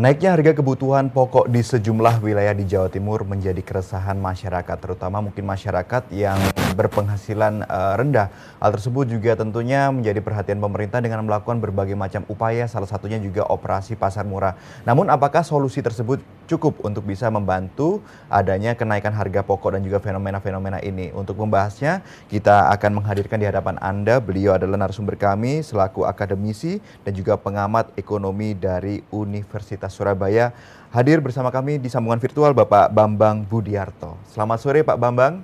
Naiknya harga kebutuhan pokok di sejumlah wilayah di Jawa Timur menjadi keresahan masyarakat, terutama mungkin masyarakat yang berpenghasilan rendah. Hal tersebut juga tentunya menjadi perhatian pemerintah dengan melakukan berbagai macam upaya, salah satunya juga operasi pasar murah. Namun apakah solusi tersebut cukup untuk bisa membantu adanya kenaikan harga pokok dan juga fenomena-fenomena ini? Untuk membahasnya, kita akan menghadirkan di hadapan Anda, beliau adalah narasumber kami selaku akademisi dan juga pengamat ekonomi dari Universitas Surabaya. Hadir bersama kami di sambungan virtual Bapak Bambang Budiarto. Selamat sore Pak Bambang.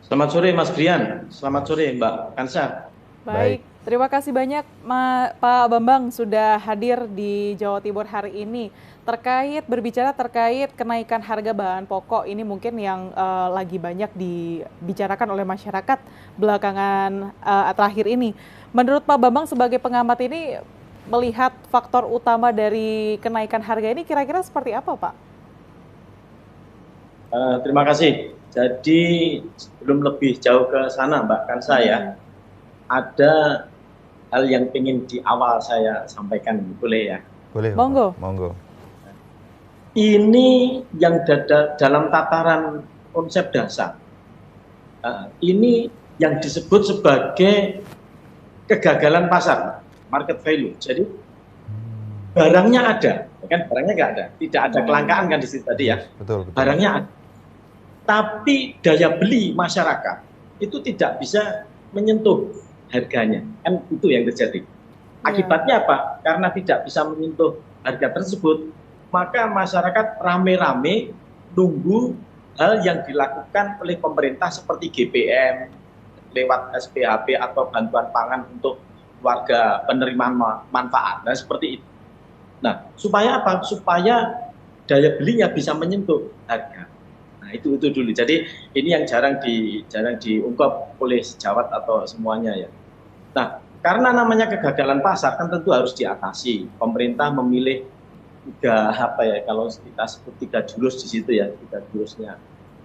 Selamat sore Mas Brian, selamat sore Mbak Kansa. Baik, terima kasih banyak Pak Bambang sudah hadir di Jawa Timur hari ini. Berbicara terkait kenaikan harga bahan pokok ini mungkin yang lagi banyak dibicarakan oleh masyarakat belakangan terakhir ini. Menurut Pak Bambang sebagai pengamat ini, melihat faktor utama dari kenaikan harga ini kira-kira seperti apa, Pak? Terima kasih. Jadi sebelum lebih jauh ke sana Mbak Kansa ya, ada hal yang ingin di awal saya sampaikan, boleh ya? Boleh, monggo. Monggo. Ini yang dalam tataran konsep dasar. Ini yang disebut sebagai kegagalan pasar, market value. Jadi barangnya ada, kan barangnya nggak ada, tidak ada kelangkaan kan di situ tadi ya. Betul. Barangnya ada, tapi daya beli masyarakat itu tidak bisa menyentuh harganya, kan itu yang terjadi. Akibatnya apa? Karena tidak bisa menyentuh harga tersebut, maka masyarakat rame-rame nunggu hal yang dilakukan oleh pemerintah seperti GPM lewat SPHP atau bantuan pangan untuk warga penerima manfaat. Nah, seperti itu. Nah, supaya apa? Supaya daya belinya bisa menyentuh harga. Nah, itu dulu. Jadi ini yang jarang diungkap oleh sejawat atau semuanya ya. Nah, karena namanya kegagalan pasar kan tentu harus diatasi. Pemerintah memilih kalau kita sebut 3 jurus di situ ya, 3 jurusnya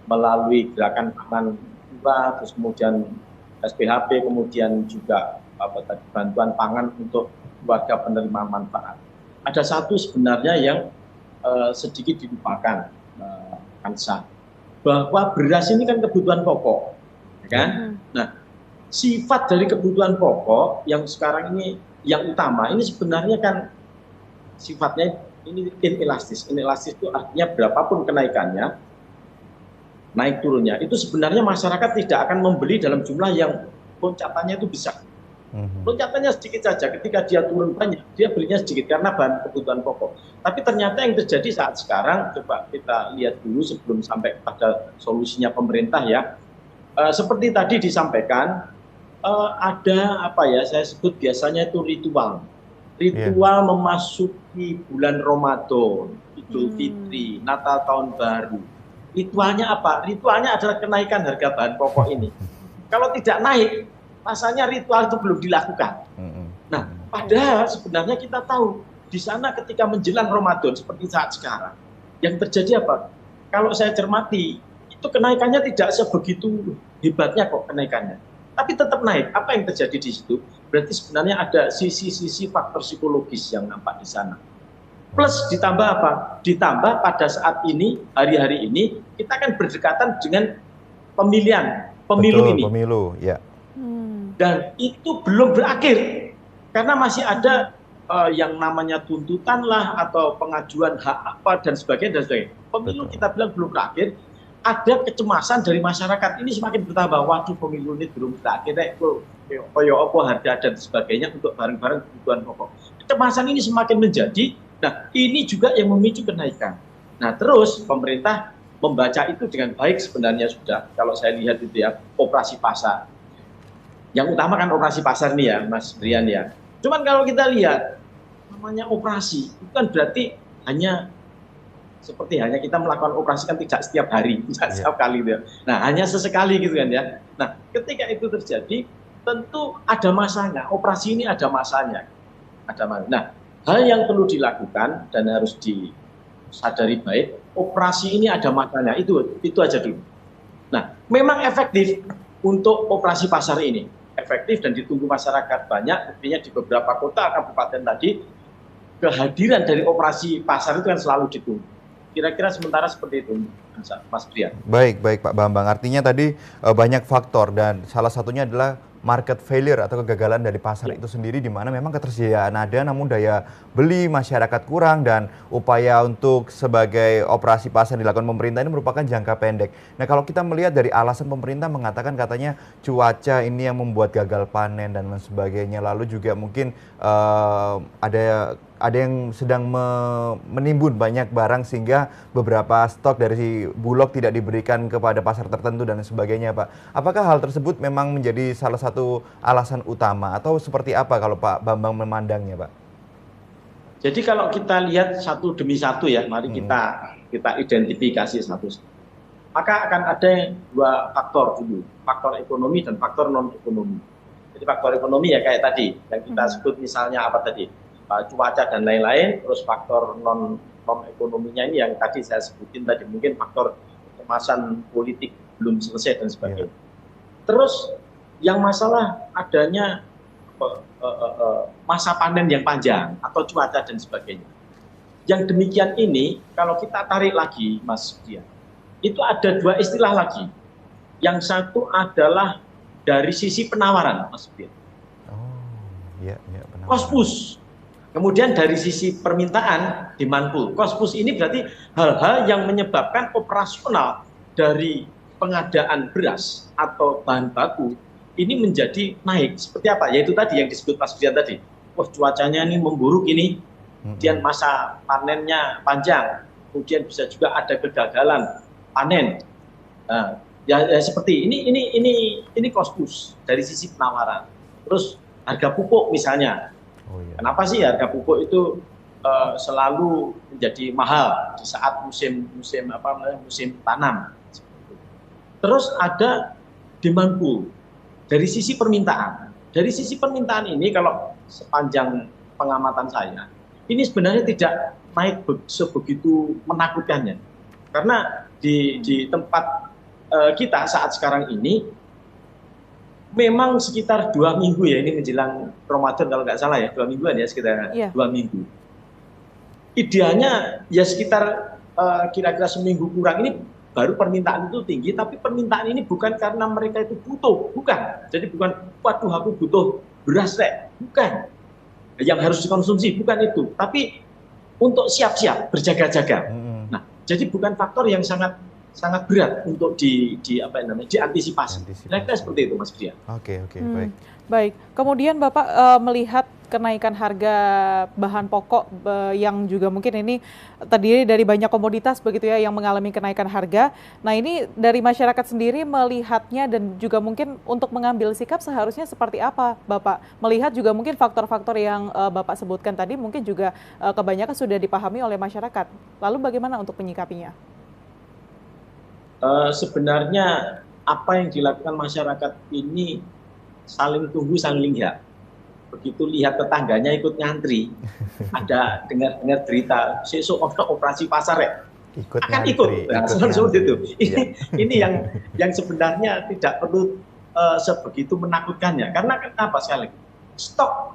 melalui gerakan pangan murah, terus kemudian SPHP, kemudian juga bantuan pangan untuk warga penerima manfaat. Ada satu sebenarnya yang sedikit dilupakan, Kansa, bahwa beras ini kan kebutuhan pokok, kan? Nah, sifat dari kebutuhan pokok yang sekarang ini yang utama ini sebenarnya kan sifatnya ini inelastis. Inelastis itu artinya berapapun kenaikannya, naik turunnya, itu sebenarnya masyarakat tidak akan membeli dalam jumlah yang loncatannya itu besar. Loncatannya sedikit saja, ketika dia turun banyak, dia belinya sedikit karena bahan kebutuhan pokok. Tapi ternyata yang terjadi saat sekarang, coba kita lihat dulu sebelum sampai pada solusinya pemerintah ya. Seperti tadi disampaikan, ada saya sebut biasanya itu ritual memasuki bulan Ramadan, Idul Fitri, Natal Tahun Baru. Ritualnya apa? Ritualnya adalah kenaikan harga bahan pokok ini. Kalau tidak naik, rasanya ritual itu belum dilakukan. Nah, padahal sebenarnya kita tahu di sana ketika menjelang Ramadan seperti saat sekarang, yang terjadi apa? Kalau saya cermati, itu kenaikannya tidak sebegitu hebatnya kok kenaikannya. Tapi tetap naik. Apa yang terjadi di situ? Berarti sebenarnya ada sisi-sisi faktor psikologis yang nampak di sana. Plus ditambah apa? Ditambah pada saat ini, hari-hari ini, kita akan berdekatan dengan pemilu ini. Pemilu, ya. Dan itu belum berakhir. Karena masih ada yang namanya tuntutan lah, atau pengajuan hak apa, dan sebagainya. Pemilu kita bilang belum berakhir. Ada kecemasan dari masyarakat ini semakin bertambah. Waduh, pemilu ini belum berakhir, koyo opo harga dan sebagainya untuk barang-barang kebutuhan pokok. Kecemasan ini semakin menjadi. Nah, ini juga yang memicu kenaikan. Nah, terus pemerintah membaca itu dengan baik sebenarnya sudah. Kalau saya lihat itu ya, operasi pasar. Yang utama kan operasi pasar nih ya, Mas Brian ya. Cuman kalau kita lihat namanya operasi, itu kan berarti hanya kita melakukan operasi kan tidak setiap hari, tidak setiap kali gitu. Nah, hanya sesekali gitu kan ya. Nah, ketika itu terjadi, tentu ada masanya. Operasi ini ada masanya. Nah, hal yang perlu dilakukan dan harus disadari baik, operasi ini ada masanya. Itu aja dulu. Nah, memang efektif untuk operasi pasar ini. Efektif dan ditunggu masyarakat banyak. Buktinya di beberapa kota, kabupaten tadi, kehadiran dari operasi pasar itu kan selalu ditunggu. Kira-kira sementara seperti itu, Mas Brian. Baik, baik Pak Bambang. Artinya tadi banyak faktor dan salah satunya adalah market failure atau kegagalan dari pasar itu sendiri, di mana memang ketersediaan ada namun daya beli masyarakat kurang dan upaya untuk sebagai operasi pasar dilakukan pemerintah ini merupakan jangka pendek. Nah, kalau kita melihat dari alasan pemerintah mengatakan katanya cuaca ini yang membuat gagal panen dan lain sebagainya, lalu juga mungkin ada yang sedang menimbun banyak barang sehingga beberapa stok dari Bulog tidak diberikan kepada pasar tertentu dan sebagainya, Pak. Apakah hal tersebut memang menjadi salah satu alasan utama atau seperti apa kalau Pak Bambang memandangnya, Pak? Jadi kalau kita lihat satu demi satu ya, mari kita identifikasi satu. Maka akan ada dua faktor dulu, faktor ekonomi dan faktor non ekonomi. Jadi faktor ekonomi ya kayak tadi yang kita sebut misalnya apa tadi? Cuaca dan lain-lain, terus faktor non ekonominya ini yang tadi saya sebutin tadi, mungkin faktor kemasan politik belum selesai dan sebagainya. Terus yang masalah adanya masa panen yang panjang atau cuaca dan sebagainya. Yang demikian ini kalau kita tarik lagi, Mas Dian, itu ada dua istilah lagi. Yang satu adalah dari sisi penawaran, Mas Dian. Penawaran. Cost push. Kemudian dari sisi permintaan, demand pull. Cost push ini berarti hal-hal yang menyebabkan operasional dari pengadaan beras atau bahan baku ini menjadi naik. Seperti apa? Yaitu tadi yang disebut Mas Brian tadi. Wah, cuacanya ini memburuk ini. Kemudian masa panennya panjang. Kemudian bisa juga ada kegagalan panen. Nah, ya seperti ini cost push dari sisi penawaran. Terus harga pupuk misalnya. Kenapa sih harga pupuk itu selalu menjadi mahal di saat musim tanam? Terus ada demand pull dari sisi permintaan. Dari sisi permintaan ini kalau sepanjang pengamatan saya, ini sebenarnya tidak naik sebegitu menakutkannya. Karena di tempat kita saat sekarang ini memang sekitar 2 minggu ya, ini menjelang Ramadan kalau nggak salah ya, 2 mingguan ya, sekitar 2 minggu. Idealnya ya sekitar kira-kira seminggu kurang ini baru permintaan itu tinggi, tapi permintaan ini bukan karena mereka itu butuh, bukan. Jadi bukan, waduh aku butuh beras deh, bukan. Yang harus dikonsumsi, bukan itu. Tapi untuk siap-siap, berjaga-jaga. Nah, jadi bukan faktor yang sangat berat untuk diantisipasi. Kira-kira seperti itu, Mas Brian. Oke, baik. Baik. Kemudian Bapak melihat kenaikan harga bahan pokok yang juga mungkin ini terdiri dari banyak komoditas begitu ya yang mengalami kenaikan harga. Nah, ini dari masyarakat sendiri melihatnya dan juga mungkin untuk mengambil sikap seharusnya seperti apa, Bapak? Melihat juga mungkin faktor-faktor yang Bapak sebutkan tadi mungkin juga kebanyakan sudah dipahami oleh masyarakat. Lalu bagaimana untuk menyikapinya? Sebenarnya apa yang dilakukan masyarakat ini saling tunggu saling lihat. Begitu lihat tetangganya ikut ngantri, ada dengar berita besok operasi pasar ya, akan ikut. Nah, seperti itu. Ini yang sebenarnya tidak perlu sebegitu menakutkannya. Karena kenapa sekali?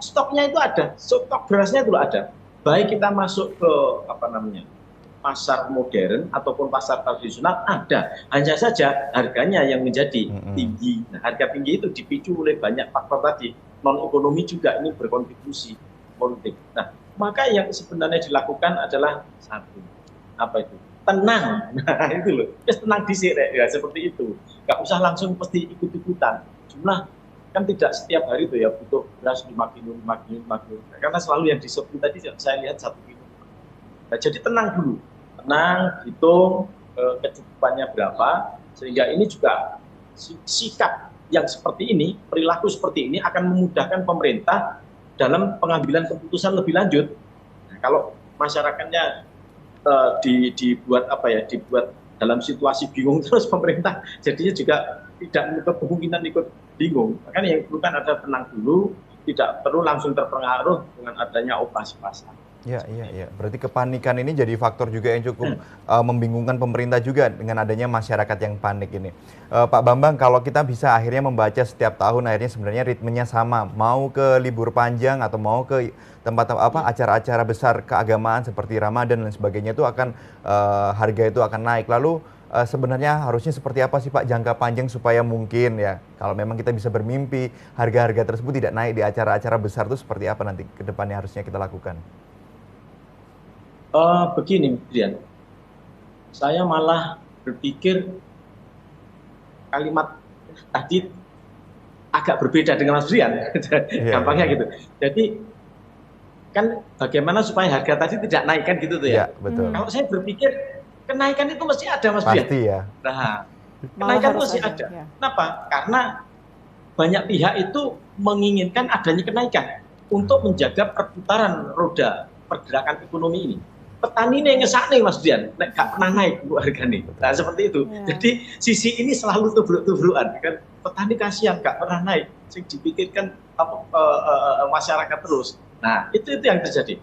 Stoknya itu ada, stok berasnya itu ada. Baik kita masuk ke pasar modern ataupun pasar tradisional ada, hanya saja harganya yang menjadi tinggi. Nah, harga tinggi itu dipicu oleh banyak faktor tadi, non ekonomi juga ini berkontribusi politik. Nah, maka yang sebenarnya dilakukan adalah satu, tenang. Nah, itu loh, tenang disik ya, seperti itu. Nggak usah langsung pasti ikut-ikutan. Jumlah kan tidak setiap hari itu ya butuh beras 5 kilo. Karena selalu yang disebut tadi saya lihat 1 kilo. Nah, jadi tenang dulu. Tenang, hitung kecukupannya berapa, sehingga ini juga sikap yang seperti ini, perilaku seperti ini akan memudahkan pemerintah dalam pengambilan keputusan lebih lanjut. Nah, kalau masyarakatnya dibuat dalam situasi bingung terus pemerintah, jadinya juga tidak menutup kemungkinan ikut bingung. Makanya yang perlu kan ada tenang dulu, tidak perlu langsung terpengaruh dengan adanya operasi pasar. Ya, iya, iya. Berarti kepanikan ini jadi faktor juga yang cukup membingungkan pemerintah juga dengan adanya masyarakat yang panik ini. Pak Bambang, kalau kita bisa akhirnya membaca setiap tahun akhirnya sebenarnya ritmenya sama, mau ke libur panjang atau mau ke tempat apa acara-acara besar keagamaan seperti Ramadan dan sebagainya itu akan harga itu akan naik. Lalu sebenarnya harusnya seperti apa sih Pak jangka panjang supaya mungkin ya kalau memang kita bisa bermimpi harga-harga tersebut tidak naik di acara-acara besar itu seperti apa nanti ke depannya harusnya kita lakukan? Begini, Brian, saya malah berpikir kalimat tadi agak berbeda dengan Mas Brian, Iya, gampangnya iya. gitu. Jadi kan bagaimana supaya harga tadi tidak naik kan gitu tuh Iya, ya. betul. Kalau saya berpikir kenaikan itu mesti ada, Mas Brian. Pasti ya. Nah, Malah kenaikan itu harus mesti ada, ada. ya. Kenapa? Karena banyak pihak itu menginginkan adanya kenaikan untuk menjaga perputaran roda pergerakan ekonomi ini. Petani ini ngesak nih Mas Dian, nggak pernah naik bu harga nih. Nah seperti itu. Ya. Jadi sisi ini selalu tubruk-tubrukan kan. Petani kasihan nggak pernah naik. Sing dipikirkan masyarakat terus. Nah itu yang terjadi.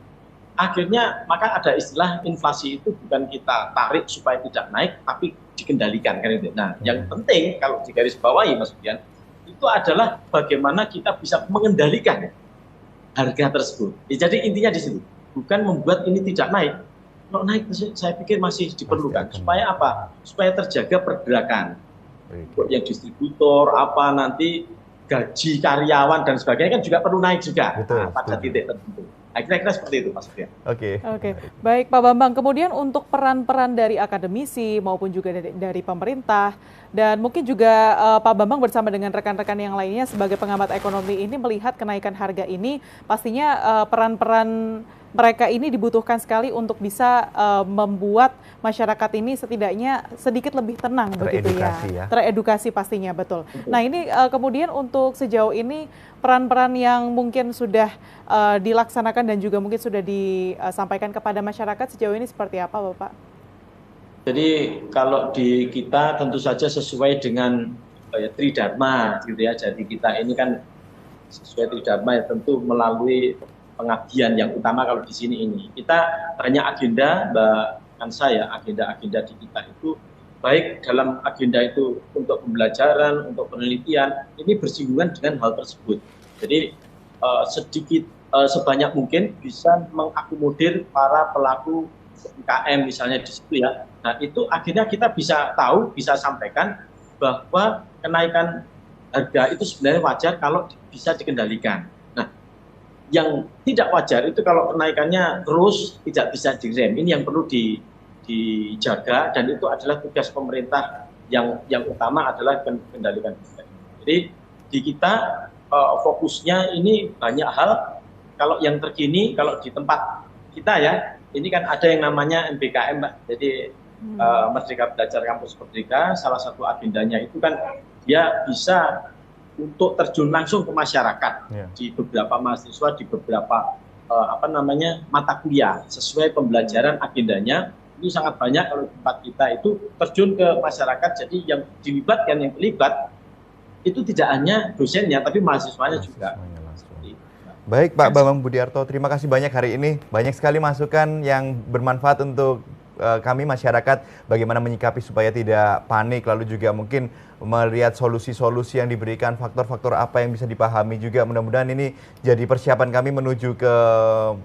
Akhirnya maka ada istilah inflasi itu bukan kita tarik supaya tidak naik, tapi dikendalikan kan itu. Nah yang penting kalau digarisbawahi Mas Dian itu adalah bagaimana kita bisa mengendalikan harga tersebut. Jadi intinya di situ, bukan membuat ini tidak naik. Kalau naik saya pikir masih diperlukan. Supaya apa? Supaya terjaga pergerakan. Yang distributor, apa nanti gaji karyawan dan sebagainya kan juga perlu naik juga. Betul, pada titik tertentu. Nah, kira-kira seperti itu Mas Fian. Oke. Baik Pak Bambang, kemudian untuk peran-peran dari akademisi maupun juga dari pemerintah dan mungkin juga Pak Bambang bersama dengan rekan-rekan yang lainnya sebagai pengamat ekonomi ini melihat kenaikan harga ini pastinya peran-peran mereka ini dibutuhkan sekali untuk bisa membuat masyarakat ini setidaknya sedikit lebih tenang begitu ya. Teredukasi pastinya, betul. Nah ini kemudian untuk sejauh ini peran-peran yang mungkin sudah dilaksanakan dan juga mungkin sudah disampaikan kepada masyarakat sejauh ini seperti apa Bapak? Jadi kalau di kita tentu saja sesuai dengan Tridharma gitu ya. Jadi kita ini kan sesuai Tridharma ya tentu melalui pengabdian yang utama kalau di sini ini. Kita banyak agenda, Mbak Kansa ya, agenda-agenda di kita itu baik dalam agenda itu untuk pembelajaran, untuk penelitian, ini bersinggungan dengan hal tersebut. Jadi sedikit sebanyak mungkin bisa mengakomodir para pelaku UMKM misalnya di situ ya. Nah itu akhirnya kita bisa tahu, bisa sampaikan bahwa kenaikan harga itu sebenarnya wajar kalau bisa dikendalikan. Yang tidak wajar itu kalau kenaikannya terus tidak bisa direm. Ini yang perlu dijaga dan itu adalah tugas pemerintah yang utama adalah kendalikan. Jadi di kita fokusnya ini banyak hal. Kalau yang terkini, kalau di tempat kita ya, ini kan ada yang namanya MBKM, Mbak. Jadi Merdeka Belajar Kampus Merdeka, salah satu agendanya itu kan dia bisa untuk terjun langsung ke masyarakat di beberapa mahasiswa di beberapa mata kuliah sesuai pembelajaran agendanya. Ini sangat banyak kalau di tempat kita itu terjun ke masyarakat. Jadi yang dilibatkan, yang terlibat itu tidak hanya dosennya tapi mahasiswanya juga. Baik Pak Bambang Budiarto, terima kasih banyak hari ini. Banyak sekali masukan yang bermanfaat untuk kami masyarakat bagaimana menyikapi supaya tidak panik, lalu juga mungkin melihat solusi-solusi yang diberikan, faktor-faktor apa yang bisa dipahami juga. Mudah-mudahan ini jadi persiapan kami menuju ke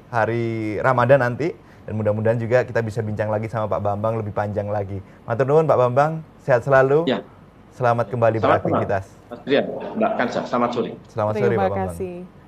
hari Ramadan nanti dan mudah-mudahan juga kita bisa bincang lagi sama Pak Bambang lebih panjang lagi. Matur nuwun Pak Bambang, sehat selalu. Ya. Selamat kembali beraktivitas. Mas Brian, Mbak Kansa, selamat sore. Selamat sore Pak Bambang. Terima kasih.